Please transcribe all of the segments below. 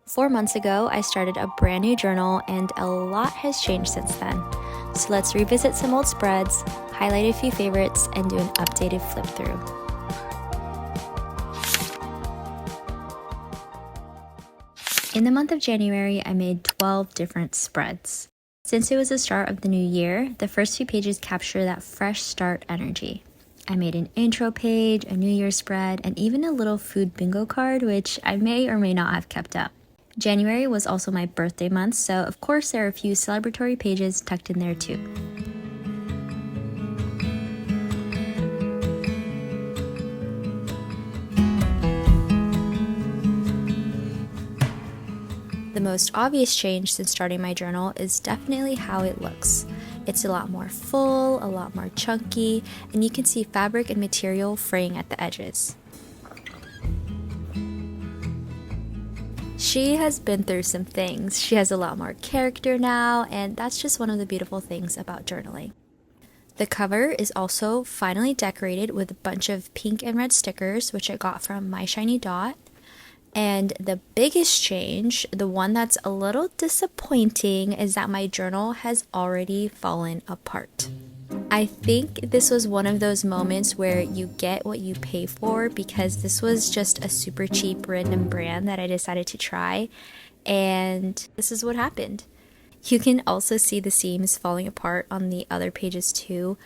4 months ago, I started a brand new journal, and a lot has changed since then. So let's revisit some old spreads, highlight a few favorites, and do an updated flip through. In the month of January, I made 12 different spreads. Since it was the start of the new year, the first few pages capture that fresh start energy. I made an intro page, a New Year's spread, and even a little food bingo card, which I may or may not have kept up. January was also my birthday month, so of course there are a few celebratory pages tucked in there too. The most obvious change since starting my journal is definitely how it looks. It's a lot more full, a lot more chunky, and you can see fabric and material fraying at the edges. She has been through some things. She has a lot more character now, and that's just one of the beautiful things about journaling. The cover is also finally decorated with a bunch of pink and red stickers, which I got from My Shiny Dot. And the biggest change, the one that's a little disappointing, is that my journal has already fallen apart. I think this was one of those moments where you get what you pay for, because this was just a super cheap random brand that I decided to try, and this is what happened. You can also see the seams falling apart on the other pages too,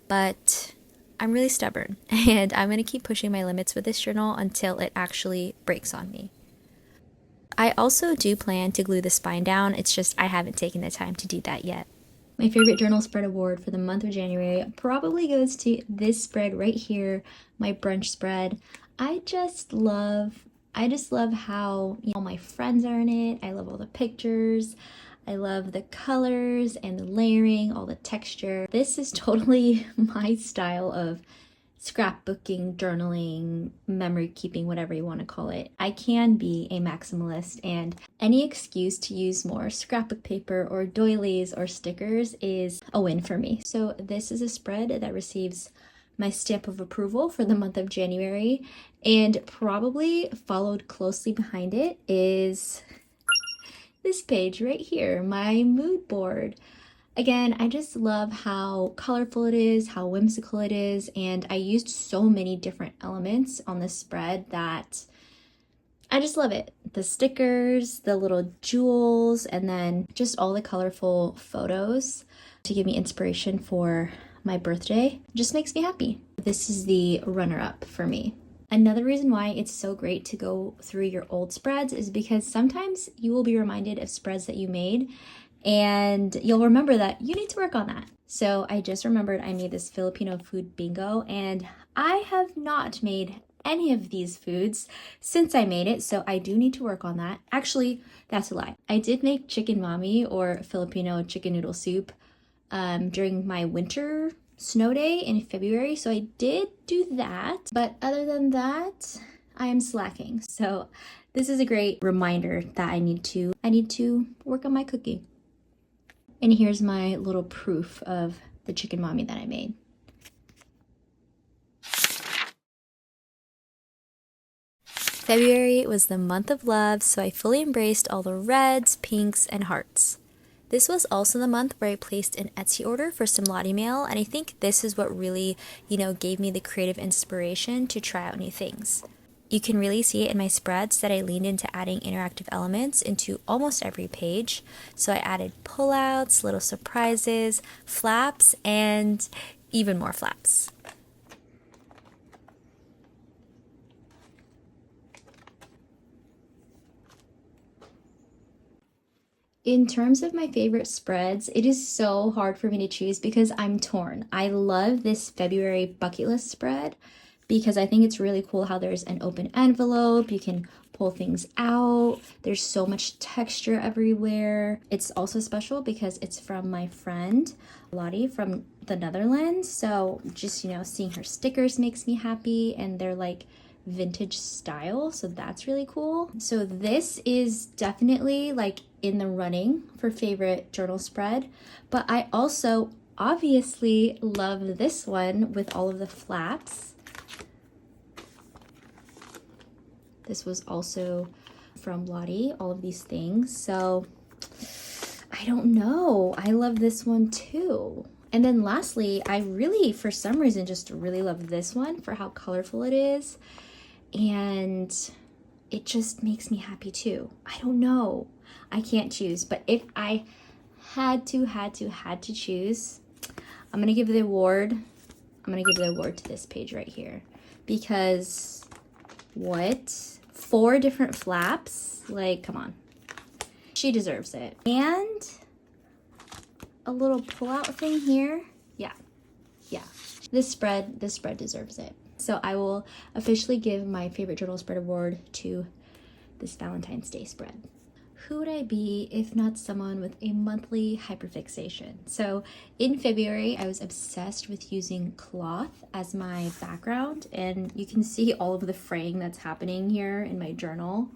but I'm really stubborn, and I'm going to keep pushing my limits with this journal until it actually breaks on me. I also do plan to glue the spine down, it's just I haven't taken the time to do that yet. My favorite journal spread award for the month of January probably goes to this spread right here, my brunch spread. I just love how all my friends are in it. I love all the pictures. I love the colors and the layering, all the texture. This is totally my style of scrapbooking, journaling, memory keeping, whatever you want to call it. I can be a maximalist, and any excuse to use more scrapbook paper or doilies or stickers is a win for me. So this is a spread that receives my stamp of approval for the month of January, and probably followed closely behind it is this page right here, my mood board. Again, I just love how colorful it is, how whimsical it is, and I used so many different elements on this spread that I just love it. The stickers, the little jewels, and then just all the colorful photos to give me inspiration for my birthday. It just makes me happy. This is the runner-up for me. Another reason why it's so great to go through your old spreads is because sometimes you will be reminded of spreads that you made, and you'll remember that you need to work on that. So I just remembered I made this Filipino food bingo, and I have not made any of these foods since I made it, so I do need to work on that. Actually, that's a lie. I did make chicken mami, or Filipino chicken noodle soup, during my winter snow day in February, so I did do that. But other than that, I am slacking. So this is a great reminder that I need to work on my cooking. And here's my little proof of the chicken mami that I made. February was the month of love, so I fully embraced all the reds, pinks, and hearts. This was also the month where I placed an Etsy order for some Lottie mail, and I think this is what really, gave me the creative inspiration to try out new things. You can really see it in my spreads that I leaned into adding interactive elements into almost every page. So I added pullouts, little surprises, flaps, and even more flaps. In terms of my favorite spreads, it is so hard for me to choose because I'm torn. I love this February bucket list spread because I think it's really cool how there's an open envelope, you can pull things out, there's so much texture everywhere. It's also special because it's from my friend Lottie from the Netherlands, so just seeing her stickers makes me happy, and they're like vintage style, so that's really cool. So this is definitely like in the running for favorite journal spread, but I also obviously love this one with all of the flaps. This was also from Lottie, all of these things. So I don't know. I love this one too. And then lastly, I really, for some reason, just really love this one for how colorful it is. And it just makes me happy too. I don't know. I can't choose. But if I had to choose, I'm gonna give the award. I'm gonna give the award to this page right here. Because what? 4 different flaps? Like, come on. She deserves it. And a little pull-out thing here. Yeah. This spread deserves it. So I will officially give my favorite journal spread award to this Valentine's Day spread. Who would I be if not someone with a monthly hyperfixation? So in February, I was obsessed with using cloth as my background, and you can see all of the fraying that's happening here in my journal.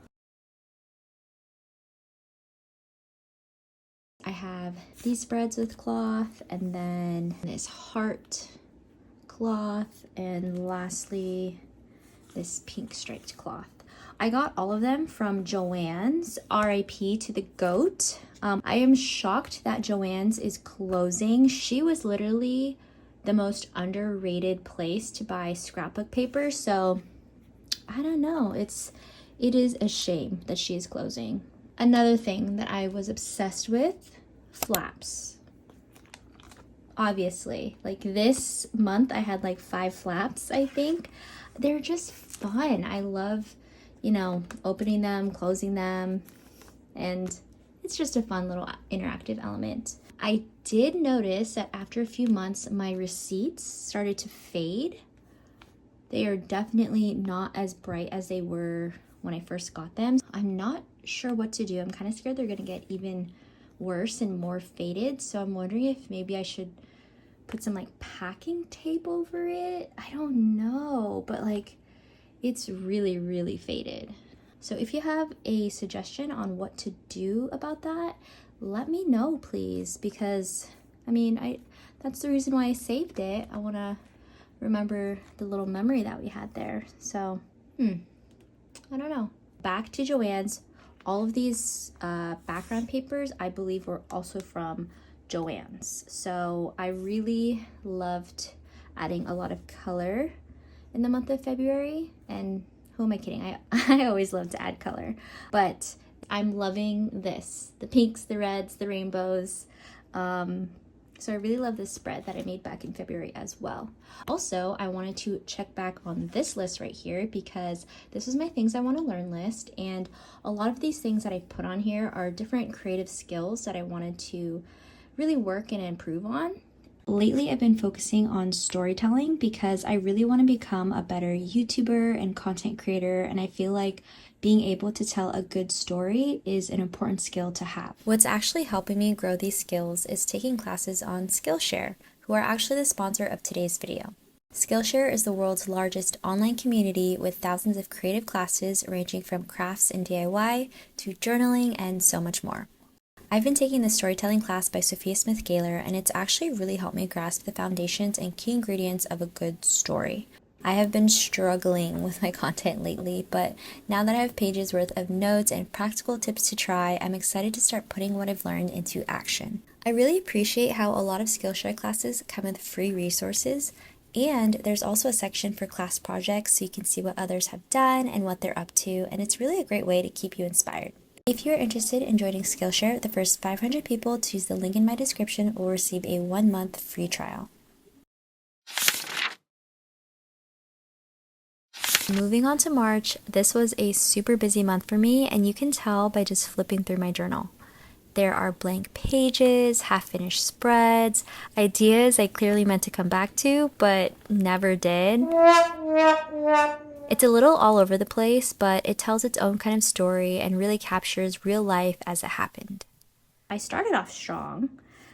I have these spreads with cloth, and then this heart cloth, and lastly, this pink striped cloth. I got all of them from Joann's, RIP to the GOAT. I am shocked that Joann's is closing. She was literally the most underrated place to buy scrapbook paper, so I don't know. It is a shame that she is closing. Another thing that I was obsessed with, flaps. Obviously, like this month I had like 5 flaps, I think. They're just fun. I love, opening them, closing them, and it's just a fun little interactive element. I did notice that after a few months, my receipts started to fade. They are definitely not as bright as they were when I first got them. I'm not sure what to do. I'm kind of scared they're gonna get even worse and more faded. So I'm wondering if maybe I should put some like packing tape over it. I don't know, but like it's really, really faded. So if you have a suggestion on what to do about that, let me know, please, because that's the reason why I saved it. I want to remember the little memory that we had there. So, I don't know. Back to Joann's. All of these background papers, I believe, were also from Joann's. So I really loved adding a lot of color in the month of February. And who am I kidding? I always love to add color. But I'm loving this. The pinks, the reds, the rainbows. So I really love this spread that I made back in February as well. Also, I wanted to check back on this list right here because this is my things I want to learn list. And a lot of these things that I put on here are different creative skills that I wanted to really work and improve on. Lately, I've been focusing on storytelling because I really want to become a better YouTuber and content creator, and I feel like being able to tell a good story is an important skill to have. What's actually helping me grow these skills is taking classes on Skillshare, who are actually the sponsor of today's video. Skillshare is the world's largest online community with thousands of creative classes ranging from crafts and DIY to journaling and so much more. I've been taking the storytelling class by Sophia Smith Gaylor, and it's actually really helped me grasp the foundations and key ingredients of a good story. I have been struggling with my content lately, but now that I have pages worth of notes and practical tips to try, I'm excited to start putting what I've learned into action. I really appreciate how a lot of Skillshare classes come with free resources, and there's also a section for class projects so you can see what others have done and what they're up to, and it's really a great way to keep you inspired. If you're interested in joining Skillshare, the first 500 people to use the link in my description will receive a 1-month free trial. Moving on to March, this was a super busy month for me, and you can tell by just flipping through my journal. There are blank pages, half-finished spreads, ideas I clearly meant to come back to, but never did. It's a little all over the place, but it tells its own kind of story and really captures real life as it happened. I started off strong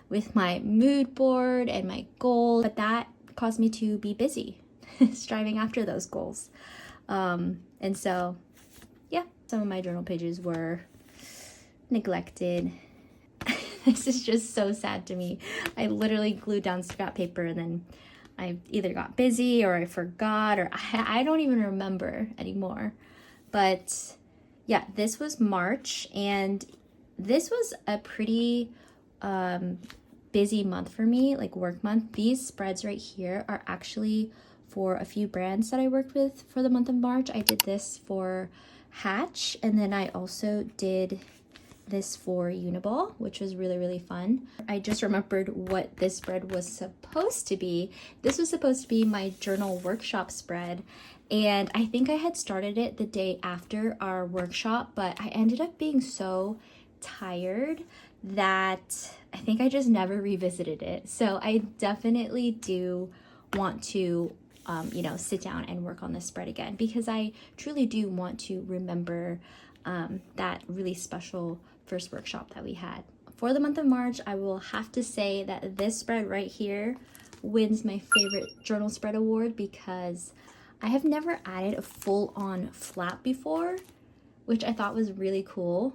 with my mood board and my goals, but that caused me to be busy striving after those goals. And so, yeah, some of my journal pages were neglected. This is just so sad to me. I literally glued down scrap paper and then I either got busy or I forgot or I don't even remember anymore. But Yeah, this was March, and this was a pretty busy month for me, like work month. These spreads right here are actually for a few brands that I worked with for the month of March. I did this for Hatch, and then I also did this for Uniball, which was really, really fun. I just remembered what this spread was supposed to be. This was supposed to be my journal workshop spread, and I think I had started it the day after our workshop, but I ended up being so tired that I think I just never revisited it. So I definitely do want to you know, sit down and work on this spread again, because I truly do want to remember that really special first workshop that we had. For the month of March, I will have to say that this spread right here wins my favorite journal spread award, because I have never added a full-on flap before, which I thought was really cool.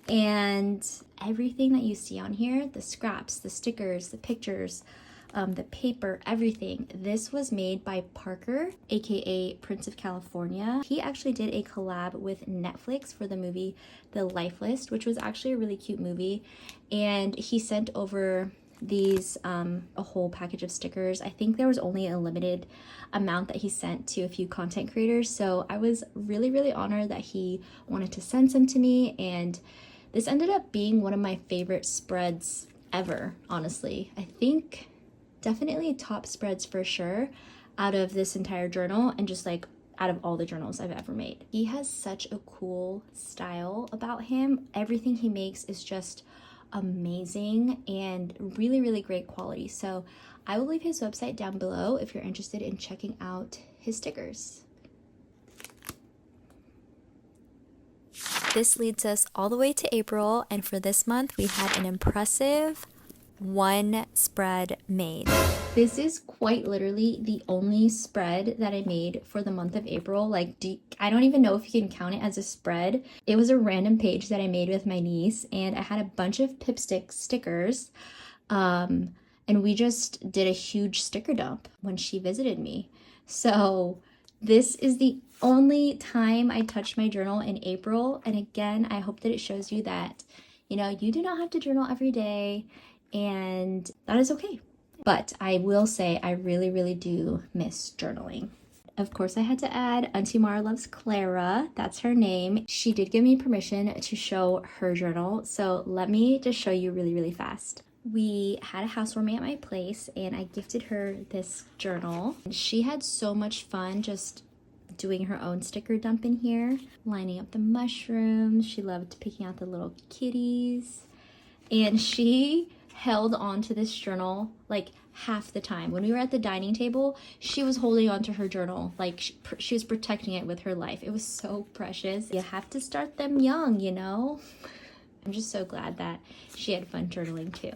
And everything that you see on here, the scraps, the stickers, the pictures, the paper, everything, this was made by Parker, aka Prince of California. He actually did a collab with Netflix for the movie The Life List, which was actually a really cute movie, and he sent over these a whole package of stickers. I think there was only a limited amount that he sent to a few content creators, so I was really, really honored that he wanted to send some to me, and this ended up being one of my favorite spreads ever, honestly. I think definitely top spreads for sure out of this entire journal, and just like out of all the journals I've ever made. He has such a cool style about him. Everything he makes is just amazing and really, really great quality. So I will leave his website down below if you're interested in checking out his stickers. This leads us all the way to April, and for this month we had an impressive 1 spread made. This is quite literally the only spread that I made for the month of April. Like, I don't even know if you can count it as a spread. It was a random page that I made with my niece, and I had a bunch of Pipstick stickers, and we just did a huge sticker dump when she visited me. So this is the only time I touched my journal in April, and again, I hope that it shows you that, you know, you do not have to journal every day, and that is okay. But I will say I really, really do miss journaling. Of course, I had to add Auntie Mara Loves Clara. That's her name. She did give me permission to show her journal, so let me just show you really, really fast. We had a housewarming at my place, and I gifted her this journal. She had so much fun just doing her own sticker dump in here, lining up the mushrooms. She loved picking out the little kitties, and she held on to this journal like half the time. When we were at the dining table, she was holding on to her journal like she was protecting it with her life. It was so precious. You have to start them young, you know? I'm just so glad that she had fun journaling too.